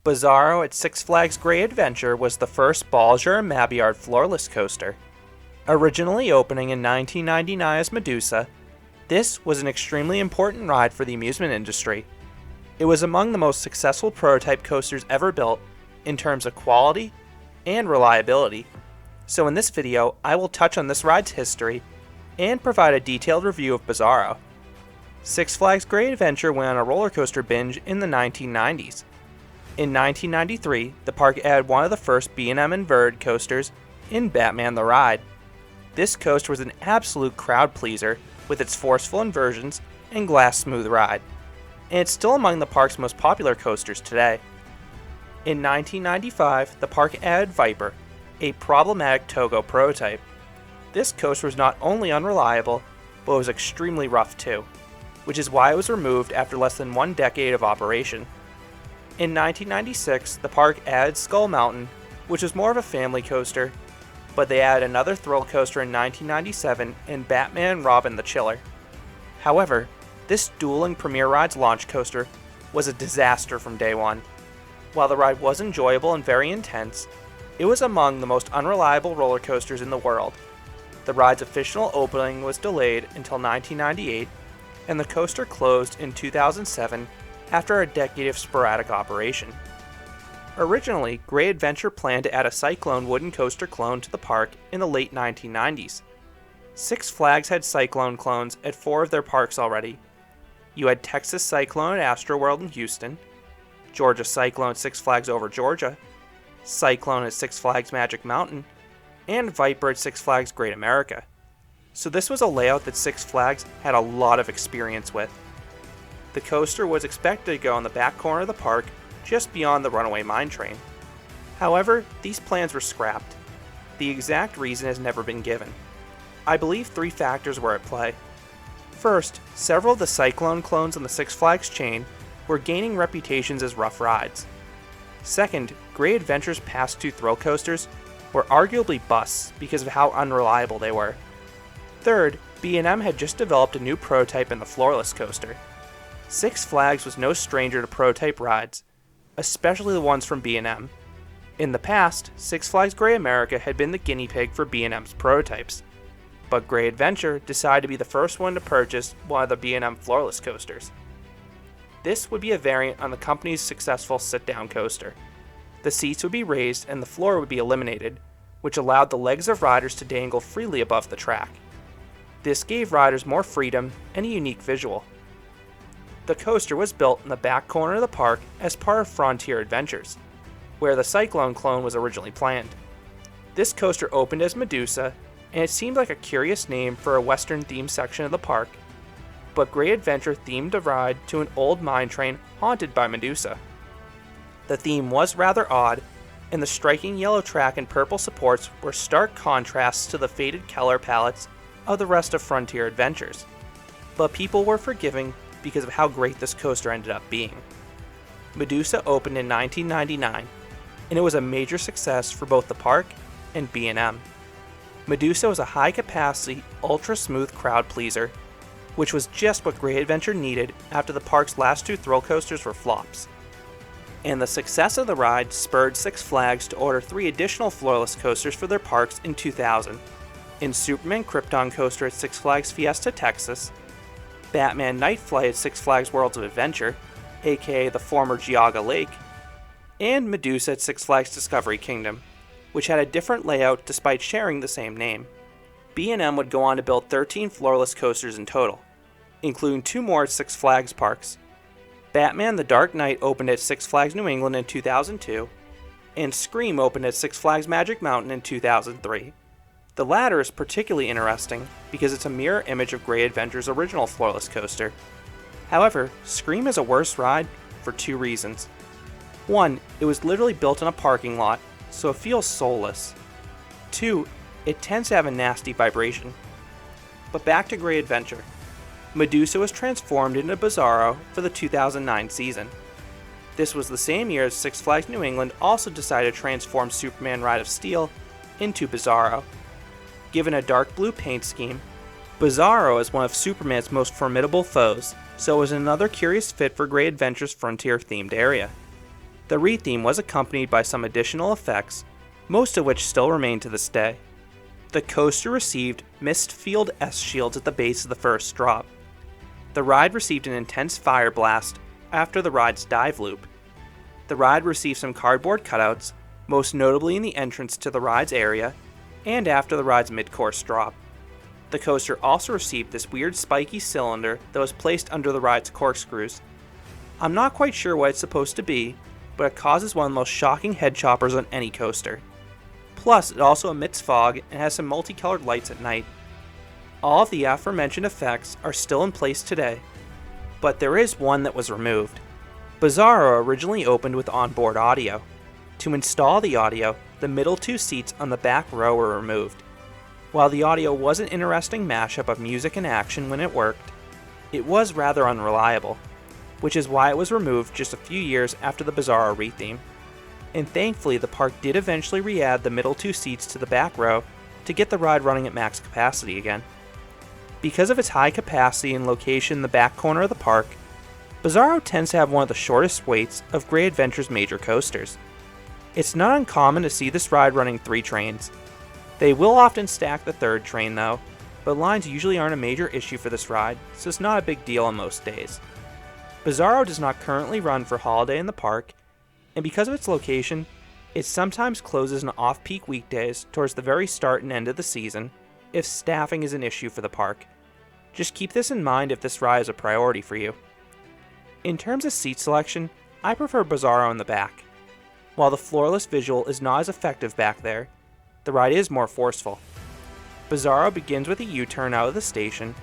Bizzaro at Six Flags Great Adventure was the first Bolliger Mabillard Floorless coaster. Originally opening in 1999 as Medusa, this was an extremely important ride for the amusement industry. It was among the most successful prototype coasters ever built in terms of quality and reliability. So in this video, I will touch on this ride's history and provide a detailed review of Bizzaro. Six Flags Great Adventure went on a roller coaster binge in the 1990s. In 1993, the park added one of the first B&M inverted coasters in Batman the Ride. This coaster was an absolute crowd pleaser with its forceful inversions and glass smooth ride, and it's still among the park's most popular coasters today. In 1995, the park added Viper, a problematic Togo prototype. This coaster was not only unreliable, but was extremely rough too, which is why it was removed after less than 1 decade of operation. In 1996, the park added Skull Mountain, which was more of a family coaster, but they added another thrill coaster in 1997 in Batman Robin the Chiller. However, this dueling Premier Rides launch coaster was a disaster from day one. While the ride was enjoyable and very intense, it was among the most unreliable roller coasters in the world. The ride's official opening was delayed until 1998, and the coaster closed in 2007 after a decade of sporadic operation. Originally, Great Adventure planned to add a Cyclone wooden coaster clone to the park in the late 1990s. Six Flags had Cyclone clones at 4 of their parks already. You had Texas Cyclone at Astroworld in Houston, Georgia Cyclone at Six Flags Over Georgia, Cyclone at Six Flags Magic Mountain, and Viper at Six Flags Great America. So this was a layout that Six Flags had a lot of experience with. The coaster was expected to go in the back corner of the park, just beyond the runaway mine train. However, these plans were scrapped. The exact reason has never been given. I believe 3 factors were at play. First, several of the Cyclone clones on the Six Flags chain were gaining reputations as rough rides. Second, Great Adventure's past 2 thrill coasters were arguably busts because of how unreliable they were. Third, B&M had just developed a new prototype in the Floorless coaster. Six Flags was no stranger to prototype rides, especially the ones from B&M. In the past, Six Flags Great America had been the guinea pig for B&M's prototypes, but Great Adventure decided to be the first one to purchase one of the B&M Floorless coasters. This would be a variant on the company's successful sit-down coaster. The seats would be raised and the floor would be eliminated, which allowed the legs of riders to dangle freely above the track. This gave riders more freedom and a unique visual. The coaster was built in the back corner of the park as part of Frontier Adventures, where the Cyclone clone was originally planned. This coaster opened as Medusa, and it seemed like a curious name for a Western-themed section of the park, but Great Adventure themed the ride to an old mine train haunted by Medusa. The theme was rather odd, and the striking yellow track and purple supports were stark contrasts to the faded color palettes of the rest of Frontier Adventures, but people were forgiving because of how great this coaster ended up being. Medusa opened in 1999, and it was a major success for both the park and B&M. Medusa was a high-capacity, ultra-smooth crowd pleaser, which was just what Great Adventure needed after the park's last 2 thrill coasters were flops. And the success of the ride spurred Six Flags to order 3 additional floorless coasters for their parks in 2000, in Superman Krypton Coaster at Six Flags Fiesta Texas, Batman Night Flight at Six Flags Worlds of Adventure, aka the former Geauga Lake, and Medusa at Six Flags Discovery Kingdom, which had a different layout despite sharing the same name. B&M would go on to build 13 floorless coasters in total, including 2 more at Six Flags parks. Batman the Dark Knight opened at Six Flags New England in 2002, and Scream opened at Six Flags Magic Mountain in 2003. The latter is particularly interesting because it's a mirror image of Great Adventure's original floorless coaster. However, Scream is a worse ride for 2 reasons. 1, it was literally built in a parking lot, so it feels soulless. 2, it tends to have a nasty vibration. But back to Great Adventure. Medusa was transformed into Bizzaro for the 2009 season. This was the same year as Six Flags New England also decided to transform Superman Ride of Steel into Bizzaro. Given a dark blue paint scheme, Bizzaro is one of Superman's most formidable foes, so it was another curious fit for Great Adventure's Frontier-themed area. The retheme was accompanied by some additional effects, most of which still remain to this day. The coaster received mist field S shields at the base of the first drop. The ride received an intense fire blast after the ride's dive loop. The ride received some cardboard cutouts, most notably in the entrance to the ride's area, and after the ride's mid-course drop. The coaster also received this weird spiky cylinder that was placed under the ride's corkscrews. I'm not quite sure what it's supposed to be, but it causes one of the most shocking head choppers on any coaster. Plus, it also emits fog and has some multicolored lights at night. All of the aforementioned effects are still in place today, but there is one that was removed. Bizzaro originally opened with onboard audio. To install the audio, the middle two seats on the back row were removed. While the audio was an interesting mashup of music and action when it worked, it was rather unreliable, which is why it was removed just a few years after the Bizarro retheme. And thankfully the park did eventually re-add the middle two seats to the back row to get the ride running at max capacity again. Because of its high capacity and location in the back corner of the park, Bizzaro tends to have one of the shortest waits of Great Adventure's major coasters. It's not uncommon to see this ride running 3 trains. They will often stack the 3rd train though, but lines usually aren't a major issue for this ride, so it's not a big deal on most days. Bizzaro does not currently run for holiday in the park, and because of its location, it sometimes closes on off-peak weekdays towards the very start and end of the season if staffing is an issue for the park. Just keep this in mind if this ride is a priority for you. In terms of seat selection, I prefer Bizzaro in the back. While the floorless visual is not as effective back there, the ride is more forceful. Bizzaro begins with a U-turn out of the station,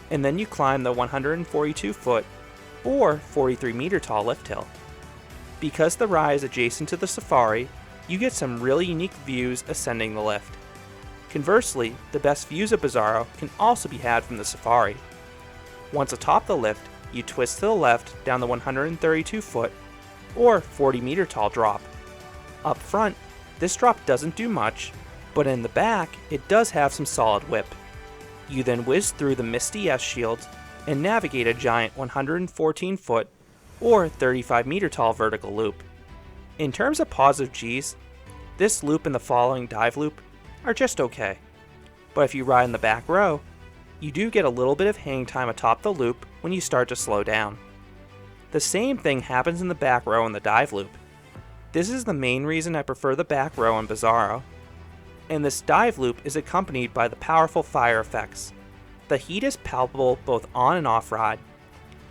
and then you climb the 142-foot or 43-meter tall lift hill. Because the ride is adjacent to the safari, you get some really unique views ascending the lift. Conversely, the best views of Bizzaro can also be had from the safari. Once atop the lift, you twist to the left down the 132-foot or 40-meter tall drop. Up front, this drop doesn't do much, but in the back, it does have some solid whip. You then whiz through the misty S shields and navigate a giant 114-foot or 35-meter tall vertical loop. In terms of positive Gs, this loop and the following dive loop are just okay. But if you ride in the back row, you do get a little bit of hang time atop the loop when you start to slow down. The same thing happens in the back row in the dive loop. This is the main reason I prefer the back row in Bizzaro. And this dive loop is accompanied by the powerful fire effects. The heat is palpable both on and off ride,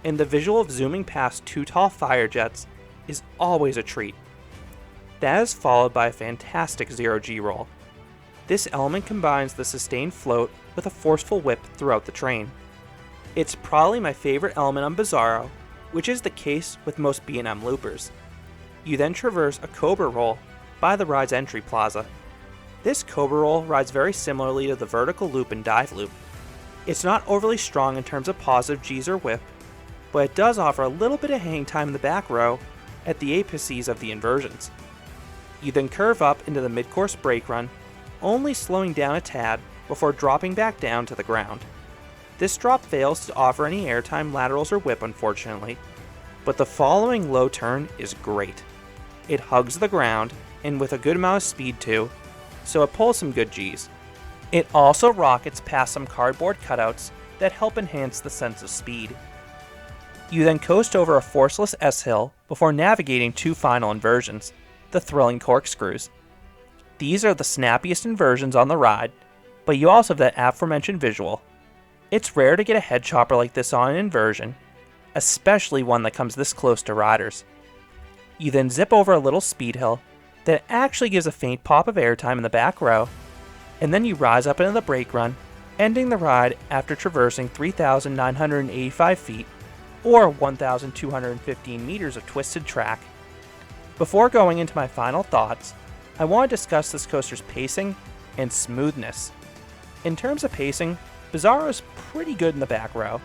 and the visual of zooming past 2 tall fire jets is always a treat. That is followed by a fantastic 0G roll. This element combines the sustained float with a forceful whip throughout the train. It's probably my favorite element on Bizzaro, which is the case with most B&M loopers. You then traverse a Cobra Roll by the ride's entry plaza. This Cobra Roll rides very similarly to the vertical loop and dive loop. It's not overly strong in terms of positive Gs or whip, but it does offer a little bit of hang time in the back row at the apices of the inversions. You then curve up into the mid-course brake run, only slowing down a tad before dropping back down to the ground. This drop fails to offer any airtime, laterals, or whip unfortunately, but the following low turn is great. It hugs the ground, and with a good amount of speed too, so it pulls some good Gs. It also rockets past some cardboard cutouts that help enhance the sense of speed. You then coast over a forceless S-hill before navigating 2 final inversions, the thrilling Corkscrews. These are the snappiest inversions on the ride, but you also have that aforementioned visual. It's rare to get a head chopper like this on an inversion, especially one that comes this close to riders. You then zip over a little speed hill that actually gives a faint pop of airtime in the back row, and then you rise up into the brake run, ending the ride after traversing 3,985 feet or 1,215 meters of twisted track. Before going into my final thoughts, I want to discuss this coaster's pacing and smoothness. In terms of pacing, Bizzaro is pretty good in the back row.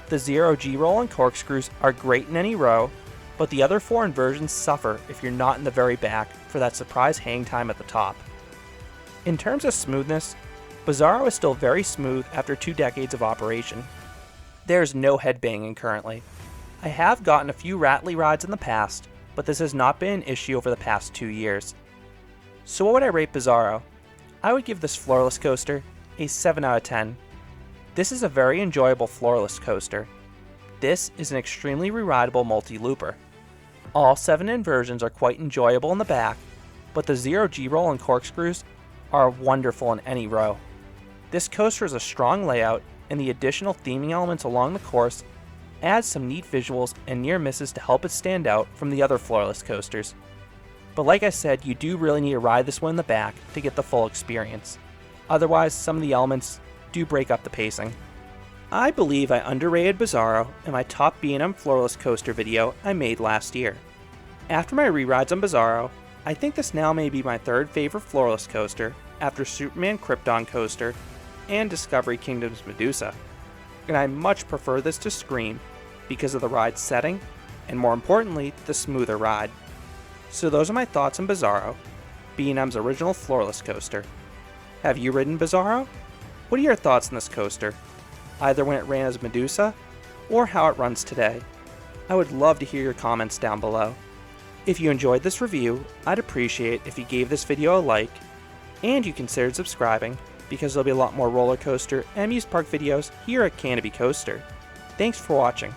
The 0G roll and corkscrews are great in any row, but the other 4 inversions suffer if you're not in the very back for that surprise hang time at the top. In terms of smoothness, Bizzaro is still very smooth after 2 decades of operation. There's no headbanging currently. I have gotten a few rattly rides in the past, but this has not been an issue over the past 2 years. So what would I rate Bizzaro? I would give this floorless coaster a 7 out of 10. This is a very enjoyable floorless coaster. This is an extremely re-rideable multi-looper. All 7 inversions are quite enjoyable in the back, but the 0 G-roll and corkscrews are wonderful in any row. This coaster is a strong layout, and the additional theming elements along the course adds some neat visuals and near misses to help it stand out from the other floorless coasters. But like I said, you do really need to ride this one in the back to get the full experience. Otherwise, some of the elements do break up the pacing. I believe I underrated Bizzaro in my top B&M floorless coaster video I made last year. After my re-rides on Bizzaro, I think this now may be my third favorite floorless coaster after Superman Krypton Coaster and Discovery Kingdom's Medusa, and I much prefer this to Scream because of the ride setting and, more importantly, the smoother ride. So those are my thoughts on Bizzaro, B&M's original floorless coaster. Have you ridden Bizzaro? What are your thoughts on this coaster, either when it ran as Medusa or how it runs today? I would love to hear your comments down below. If you enjoyed this review, I'd appreciate if you gave this video a like and you considered subscribing, because there'll be a lot more roller coaster and amusement park videos here at Canopy Coaster. Thanks for watching.